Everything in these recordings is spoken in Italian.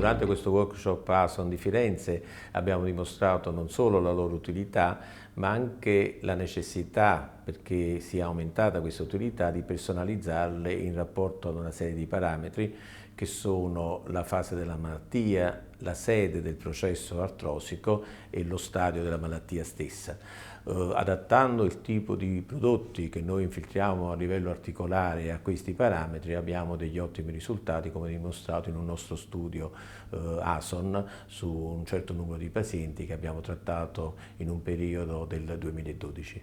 Durante questo workshop ASON di Firenze abbiamo dimostrato non solo la loro utilità, ma anche la necessità, perché sia aumentata questa utilità, di personalizzarle in rapporto ad una serie di parametri che sono la fase della malattia, la sede del processo artrosico e lo stadio della malattia stessa. Adattando il tipo di prodotti che noi infiltriamo a livello articolare a questi parametri abbiamo degli ottimi risultati, come dimostrato in un nostro studio ASON su un certo numero di pazienti che abbiamo trattato in un periodo del 2012.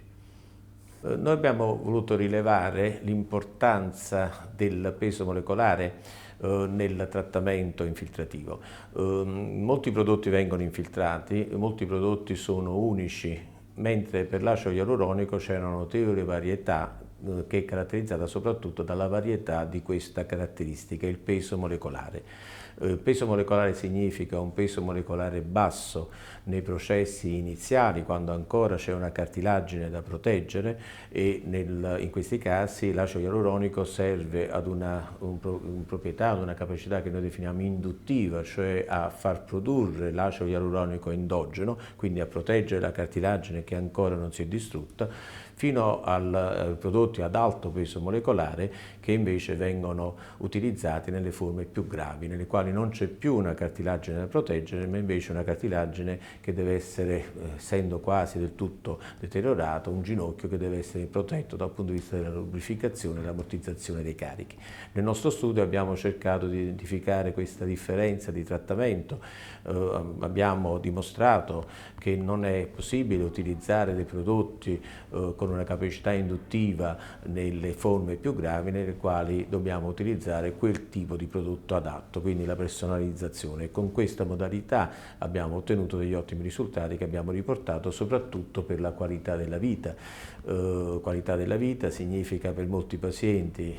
Noi abbiamo voluto rilevare l'importanza del peso molecolare nel trattamento infiltrativo. Molti prodotti vengono infiltrati, molti prodotti sono unici, mentre per l'acido ialuronico c'è una notevole varietà che è caratterizzata soprattutto dalla varietà di questa caratteristica, il peso molecolare. Peso molecolare significa un peso molecolare basso nei processi iniziali, quando ancora c'è una cartilagine da proteggere, e in questi casi l'acido ialuronico serve ad una proprietà, ad una capacità che noi definiamo induttiva, cioè a far produrre l'acido ialuronico endogeno, quindi a proteggere la cartilagine che ancora non si è distrutta, fino a prodotti ad alto peso molecolare che invece vengono utilizzati nelle forme più gravi, nelle quali non c'è più una cartilagine da proteggere, ma invece una cartilagine che deve essere, essendo quasi del tutto deteriorata, un ginocchio che deve essere protetto dal punto di vista della lubrificazione e dell'ammortizzazione dei carichi. Nel nostro studio abbiamo cercato di identificare questa differenza di trattamento, abbiamo dimostrato che non è possibile utilizzare dei prodotti con una capacità induttiva nelle forme più gravi, nelle quali dobbiamo utilizzare quel tipo di prodotto adatto, quindi la personalizzazione. E con questa modalità abbiamo ottenuto degli ottimi risultati che abbiamo riportato soprattutto per la qualità della vita. Qualità della vita significa per molti pazienti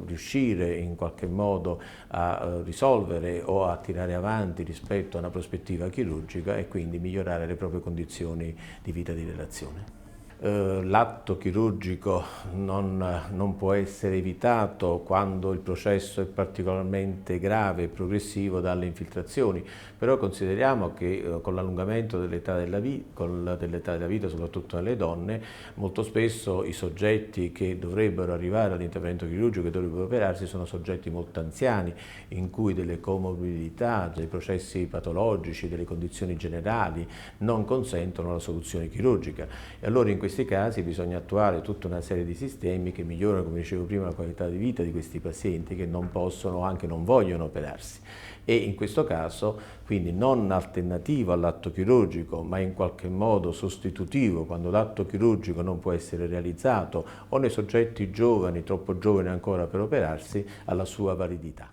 riuscire in qualche modo a risolvere o a tirare avanti rispetto a una prospettiva chirurgica e quindi migliorare le proprie condizioni di vita e di relazione. L'atto chirurgico non può essere evitato quando il processo è particolarmente grave e progressivo dalle infiltrazioni, però consideriamo che con l'allungamento dell'età della vita, soprattutto nelle donne, molto spesso i soggetti che dovrebbero arrivare all'intervento chirurgico, che dovrebbero operarsi, sono soggetti molto anziani, in cui delle comorbidità, dei processi patologici, delle condizioni generali non consentono la soluzione chirurgica. E allora in questi casi bisogna attuare tutta una serie di sistemi che migliorano, come dicevo prima, la qualità di vita di questi pazienti che non possono o anche non vogliono operarsi. E in questo caso, quindi non alternativo all'atto chirurgico, ma in qualche modo sostitutivo quando l'atto chirurgico non può essere realizzato o nei soggetti giovani, troppo giovani ancora per operarsi, alla sua validità.